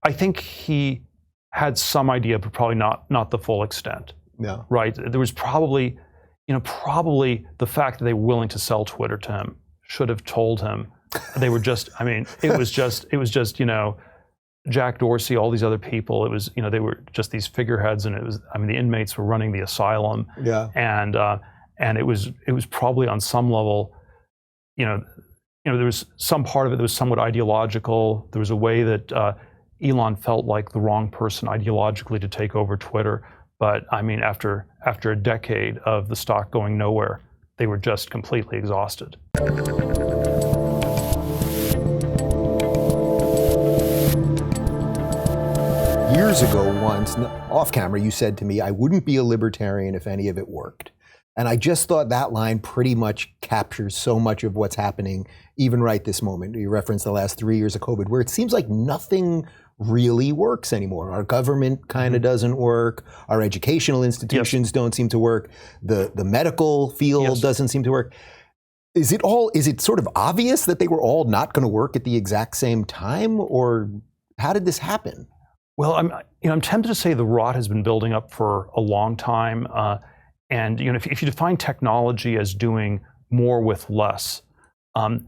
I think he had some idea, but probably not the full extent. Yeah. Right. There was probably the fact that they were willing to sell Twitter to him should have told him. They were just, I mean, it was just, Jack Dorsey, all these other people. It was, they were just these figureheads, and it was, I mean, the inmates were running the asylum. Yeah. And it was probably on some level, there was some part of it that was somewhat ideological. There was a way that Elon felt like the wrong person ideologically to take over Twitter. But I mean, after a decade of the stock going nowhere, they were just completely exhausted. Years ago, once, off camera, you said to me, I wouldn't be a libertarian if any of it worked. And I just thought that line pretty much captures so much of what's happening, even right this moment. You referenced the last 3 years of COVID, where it seems like nothing really works anymore. Our government kind of doesn't work. Our educational institutions don't seem to work. The medical field doesn't seem to work. Is it sort of obvious that they were all not going to work at the exact same time, or how did this happen? Well, I'm tempted to say the rot has been building up for a long time. And if you define technology as doing more with less,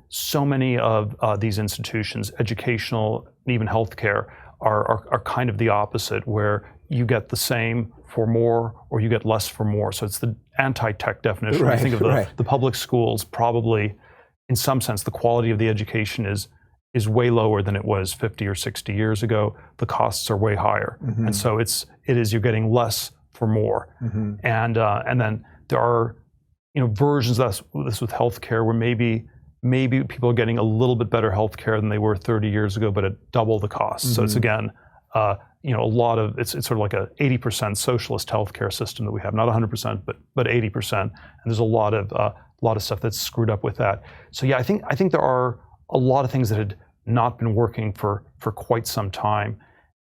so many of these institutions, educational and even healthcare, are kind of the opposite, where you get the same for more or you get less for more. So it's the anti-tech definition. Right, I think of the public schools, probably in some sense the quality of the education is way lower than it was 50 or 60 years ago. The costs are way higher. Mm-hmm. And so you're getting less for more. Mm-hmm. And then there are versions of this with healthcare, where maybe people are getting a little bit better healthcare than they were 30 years ago, but at double the cost. Mm-hmm. So it's again, a lot of it's sort of like a 80% socialist healthcare system that we have, not 100%, but 80%. And there's a lot of stuff that's screwed up with that. So yeah, I think there are a lot of things that had not been working for quite some time,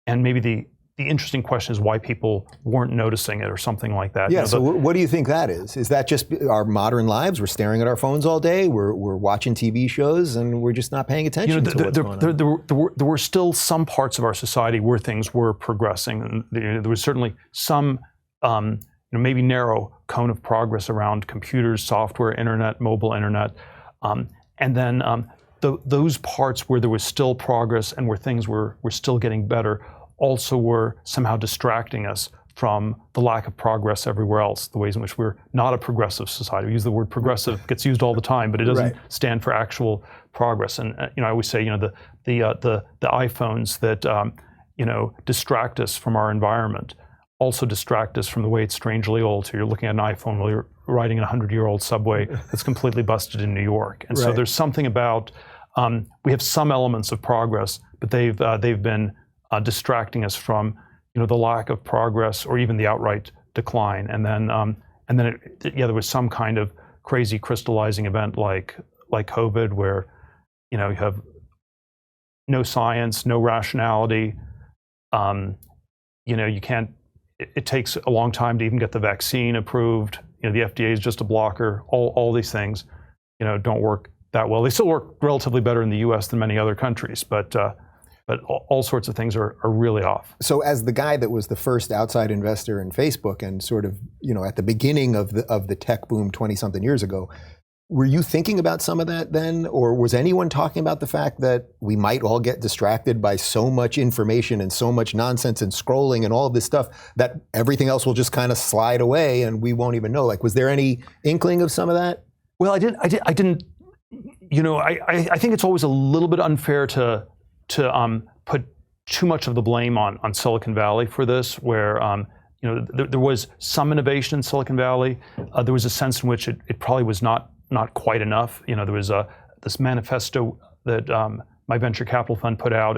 and maybe the interesting question is why people weren't noticing it or something like that. Yeah, so what do you think that is? Is that just our modern lives? We're staring at our phones all day, we're watching TV shows, and we're just not paying attention to what's going on. There were still some parts of our society where things were progressing. And there was certainly some maybe narrow cone of progress around computers, software, internet, mobile internet. And then those parts where there was still progress and where things were still getting better also were somehow distracting us from the lack of progress everywhere else, the ways in which we're not a progressive society. We use the word progressive, gets used all the time, but it doesn't stand for actual progress. And I always say, the iPhones that distract us from our environment also distract us from the way it's strangely old. So you're looking at an iPhone while you're riding in a 100-year-old subway that's completely busted in New York. And so there's something about we have some elements of progress, but they've been distracting us from the lack of progress or even the outright decline. And then there was some kind of crazy crystallizing event like COVID, where you have no science, no rationality. You can't. It takes a long time to even get the vaccine approved. The FDA is just a blocker. All these things, don't work that well. They still work relatively better in the U.S. than many other countries, but all sorts of things are really off. So as the guy that was the first outside investor in Facebook and sort of, at the beginning of the tech boom 20-something years ago, were you thinking about some of that then? Or was anyone talking about the fact that we might all get distracted by so much information and so much nonsense and scrolling and all of this stuff that everything else will just kind of slide away and we won't even know? Like, was there any inkling of some of that? Well, I didn't. I think it's always a little bit unfair to put too much of the blame on Silicon Valley for this, where there was some innovation in Silicon Valley. There was a sense in which it probably was not quite enough. There was this manifesto that my venture capital fund put out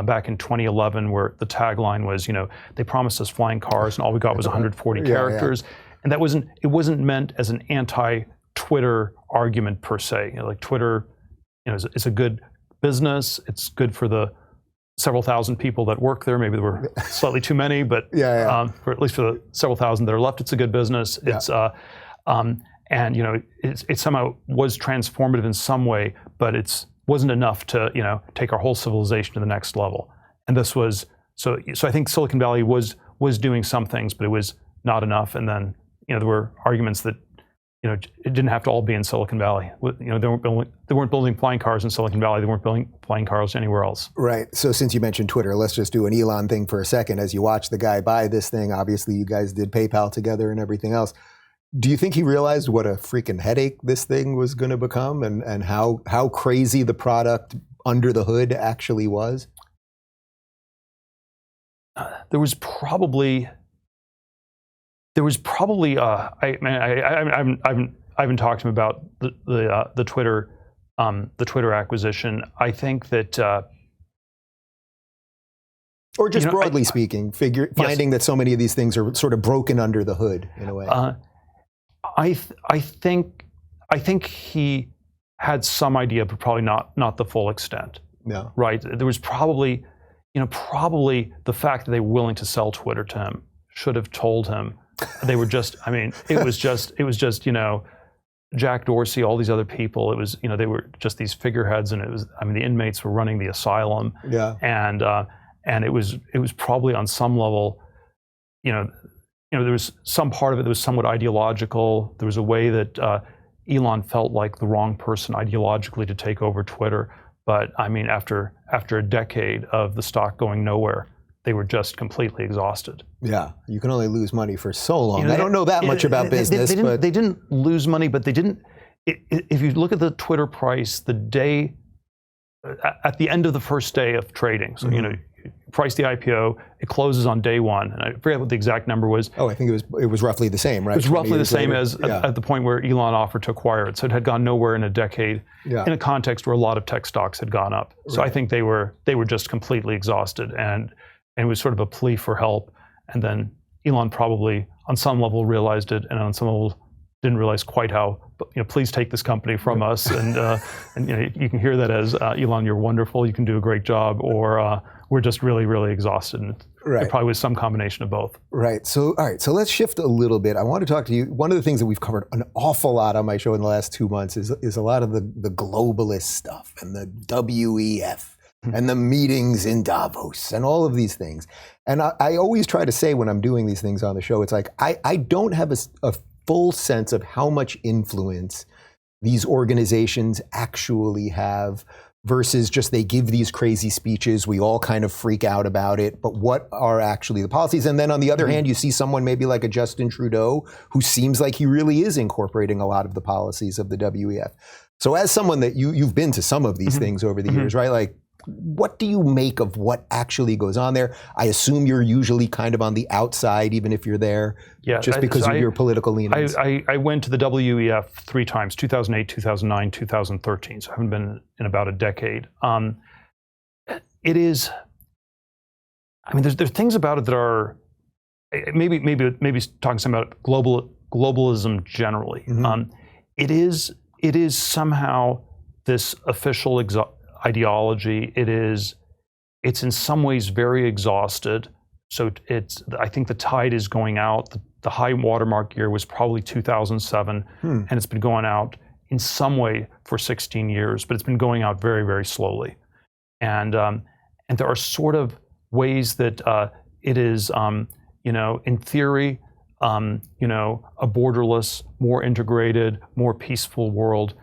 back in 2011, where the tagline was, they promised us flying cars and all we got was 140 characters. And it wasn't meant as an anti-Twitter argument per se. Like Twitter, is a good business. It's good for the several thousand people that work there. Maybe there were slightly too many, but for at least for the several thousand that are left, it's a good business. It's it somehow was transformative in some way, but it wasn't enough to take our whole civilization to the next level. and this was so. I think Silicon Valley was doing some things, but it was not enough. And then there were arguments that it didn't have to all be in Silicon Valley. They weren't building flying cars in Silicon Valley. They weren't building flying cars anywhere else. Right. So since you mentioned Twitter, let's just do an Elon thing for a second. As you watch the guy buy this thing, obviously you guys did PayPal together and everything else. Do you think he realized what a freaking headache this thing was going to become, and how crazy the product under the hood actually was? There was probably I haven't talked to him about the Twitter acquisition. I think that or just broadly speaking, finding that so many of these things are sort of broken under the hood in a way. I think he had some idea, but probably not the full extent. Yeah. Right. There was probably the fact that they were willing to sell Twitter to him should have told him. They were just. I mean, it was just. Jack Dorsey, all these other people. It was. They were just these figureheads, and it was. I mean, the inmates were running the asylum. Yeah. And it was probably on some level, there was some part of it that was somewhat ideological. There was a way that Elon felt like the wrong person ideologically to take over Twitter. But I mean, after a decade of the stock going nowhere, they were just completely exhausted. Yeah, you can only lose money for so long. I don't know that much about business, but they didn't lose money, but they didn't. If you look at the Twitter price, the day at the end of the first day of trading, so you price the IPO, it closes on day one, and I forget what the exact number was. Oh, I think it was roughly the same, right? It was roughly the same as at the point where Elon offered to acquire it. So it had gone nowhere in a decade, in a context where a lot of tech stocks had gone up. So I think they were just completely exhausted, and it was sort of a plea for help. And then Elon probably on some level realized it, and on some level didn't realize quite how. But, please take this company from us, and you can hear that as Elon, you're wonderful, you can do a great job, or we're just really, really exhausted. And it probably was some combination of both. Right. So, all right. So let's shift a little bit. I want to talk to you. One of the things that we've covered an awful lot on my show in the last 2 months is a lot of the globalist stuff and the WEF and the meetings in Davos and all of these things. And I always try to say when I'm doing these things on the show, it's like I don't have a full sense of how much influence these organizations actually have versus just they give these crazy speeches, we all kind of freak out about it, but what are actually the policies? And then on the other hand, you see someone maybe like a Justin Trudeau who seems like he really is incorporating a lot of the policies of the WEF. So as someone that you've been to some of these things over the years, right? Like, what do you make of what actually goes on there? I assume you're usually kind of on the outside, even if you're there, just because of your political leanings. I went to the WEF 3 times, 2008, 2009, 2013, so I haven't been in about a decade. It is, I mean, there's things about it that are, maybe talking some about globalism generally. It is somehow this official ideology. It's in some ways very exhausted. So I think the tide is going out. The high watermark year was probably 2007, and it's been going out in some way for 16 years, but it's been going out very, very slowly. And there are sort of ways that it is, in theory, a borderless, more integrated, more peaceful world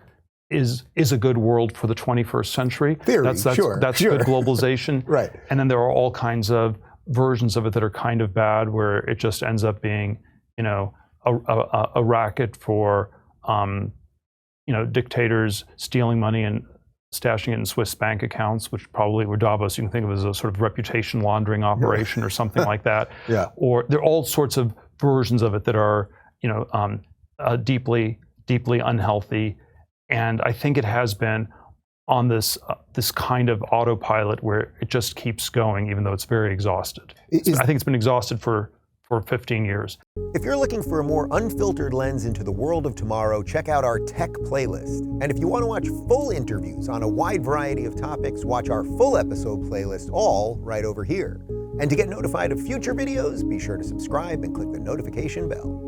is a good world for the 21st century. Theory, that's sure. good globalization. Right. And then there are all kinds of versions of it that are kind of bad, where it just ends up being, a racket for, dictators stealing money and stashing it in Swiss bank accounts, which probably were Davos. You can think of it as a sort of reputation laundering operation or something like that. Yeah. Or there are all sorts of versions of it that are, deeply, deeply unhealthy. And I think it has been on this kind of autopilot where it just keeps going, even though it's very exhausted. I think it's been exhausted for 15 years. If you're looking for a more unfiltered lens into the world of tomorrow, check out our tech playlist. And if you want to watch full interviews on a wide variety of topics, watch our full episode playlist, all right over here. And to get notified of future videos, be sure to subscribe and click the notification bell.